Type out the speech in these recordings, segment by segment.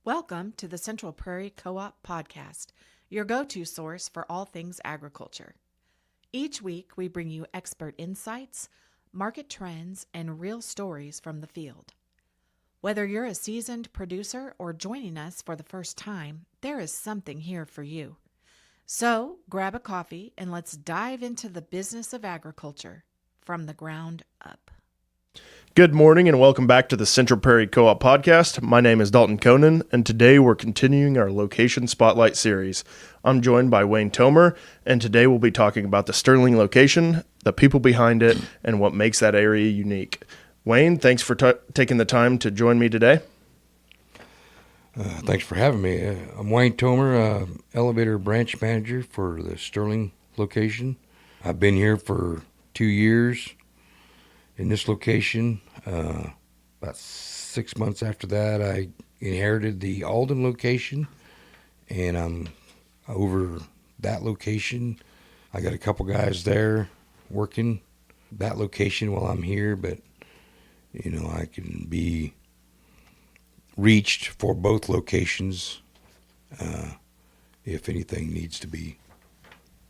Welcome to the Central Prairie Co-op Podcast, your go-to source for all things agriculture. Each week, we bring you expert insights, market trends, and real stories from the field. Whether you're a seasoned producer or joining us for the first time, there is something here for you. So, grab a coffee and let's dive into the business of agriculture from the ground up. Good morning and welcome back to the Central Prairie Co-op Podcast. My name is Dalton Konen, and today we're continuing our Location Spotlight series. I'm joined by Wayne Tomer, and today we'll be talking about the Sterling location, the people behind it, and what makes that area unique. Wayne, thanks for taking the time to join me today. Thanks for having me. I'm Wayne Tomer, elevator branch manager for the Sterling location. I've been here for 2 years. In this location, about 6 months after that, I inherited the Alden location, and I'm over that location. I got a couple guys there working that location while I'm here, but, I can be reached for both locations if anything needs to be,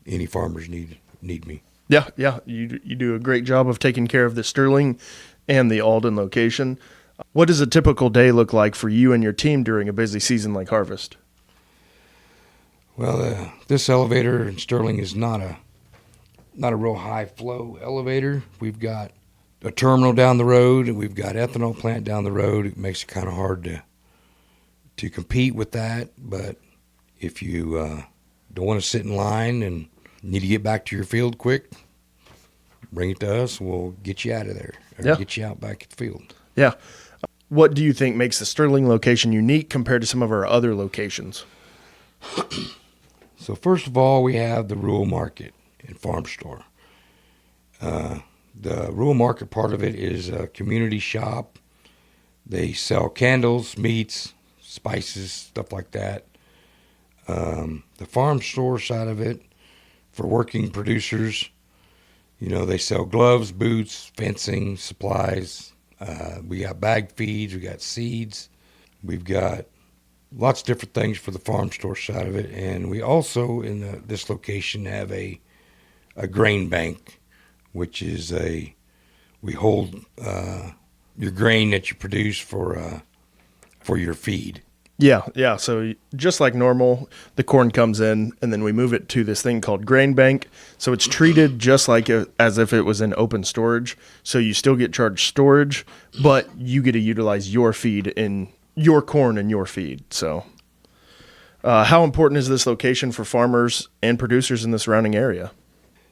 any farmers need me. Yeah, you do a great job of taking care of the Sterling and the Alden location. What does a typical day look like for you and your team during a busy season like harvest? Well, this elevator in Sterling is not a real high flow elevator. We've got a terminal down the road, and we've got ethanol plant down the road. It makes it kind of hard to compete with that. But if you don't want to sit in line and need to get back to your field quick, bring it to us. We'll get you out of there, or get you out back at the field. Yeah. What do you think makes the Sterling location unique compared to some of our other locations? So first of all, we have the rural market and farm store. The rural market part of it is a community shop. They sell candles, meats, spices, stuff like that. The farm store side of it, for working producers, they sell gloves, boots, fencing, supplies. We got bag feeds, we got seeds. We've got lots of different things for the farm store side of it. And we also, in this location, have a grain bank, which is we hold your grain that you produce for your feed. Yeah. So just like normal, the corn comes in, and then we move it to this thing called grain bank. So it's treated just like as if it was in open storage. So you still get charged storage, but you get to utilize your feed in your corn and your feed. So how important is this location for farmers and producers in the surrounding area?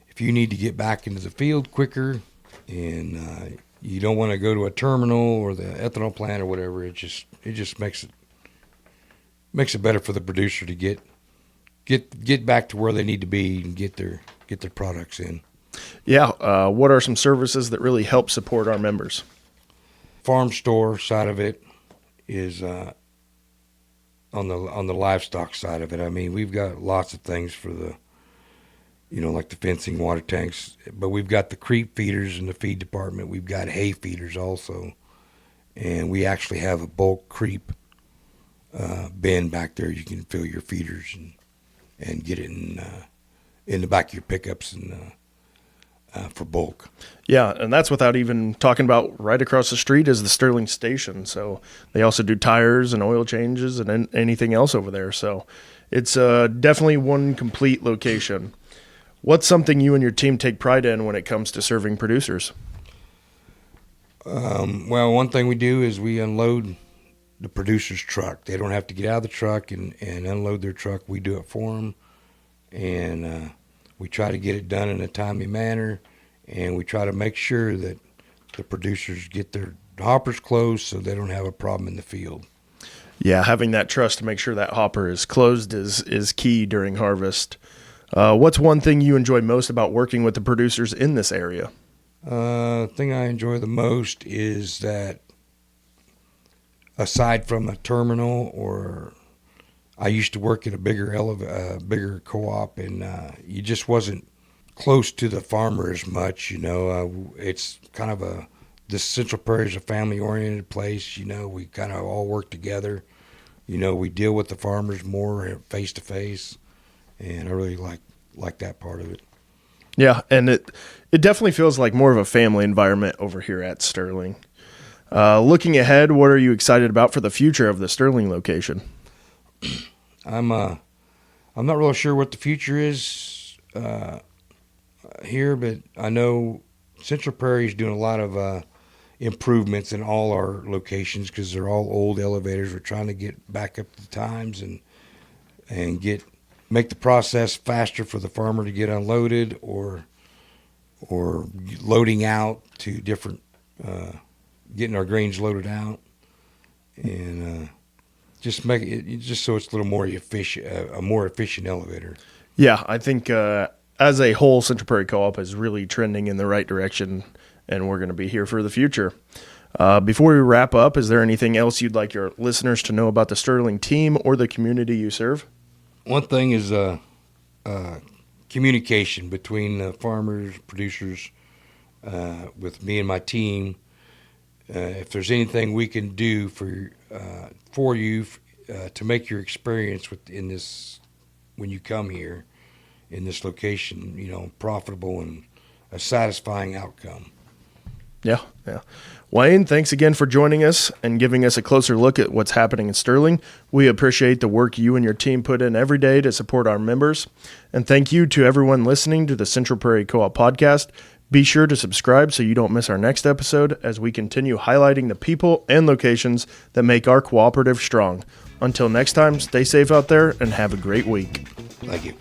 If you need to get back into the field quicker and you don't want to go to a terminal or the ethanol plant or whatever, it just makes it better for the producer to get back to where they need to be and get their products in. Yeah. What are some services that really help support our members? Farm store side of it is on the livestock side of it. I mean, we've got lots of things for the, like the fencing, water tanks, but we've got the creep feeders in the feed department. We've got hay feeders also, and we actually have a bulk creep bin back there. You can fill your feeders and get it in the back of your pickups and for bulk. Yeah, and that's without even talking about right across the street is the Sterling station. So they also do tires and oil changes and anything else over there. So it's definitely one complete location. What's something you and your team take pride in when it comes to serving producers? Well, one thing we do is we unload the producer's truck. They don't have to get out of the truck and unload their truck. We do it for them, and we try to get it done in a timely manner, and we try to make sure that the producers get their hoppers closed so they don't have a problem in the field. Yeah, having that trust to make sure that hopper is closed is key during harvest. What's one thing you enjoy most about working with the producers in this area? Thing I enjoy the most is that aside from a terminal, or I used to work at a bigger co-op, and you just wasn't close to the farmer as much. It's kind of this Central Prairie is a family-oriented place. We kind of all work together. We deal with the farmers more face to face, and I really like that part of it. Yeah, and it definitely feels like more of a family environment over here at Sterling. Looking ahead, what are you excited about for the future of the Sterling location? I'm not really sure what the future is here, but I know Central Prairie is doing a lot of improvements in all our locations because they're all old elevators. We're trying to get back up to times and make the process faster for the farmer to get unloaded or loading out to different getting our grains loaded out and just make it just so it's a little more efficient, a more efficient elevator. Yeah, I think as a whole, Central Prairie Co-op is really trending in the right direction, and we're going to be here for the future. Before we wrap up, is there anything else you'd like your listeners to know about the Sterling team or the community you serve? One thing is communication between farmers, producers, with me and my team. If there's anything we can do for you to make your experience in this when you come here in this location, profitable and a satisfying outcome. Yeah. Wayne, thanks again for joining us and giving us a closer look at what's happening in Sterling. We appreciate the work you and your team put in every day to support our members. And thank you to everyone listening to the Central Prairie Co-op podcast. Be sure to subscribe so you don't miss our next episode as we continue highlighting the people and locations that make our cooperative strong. Until next time, stay safe out there and have a great week. Thank you.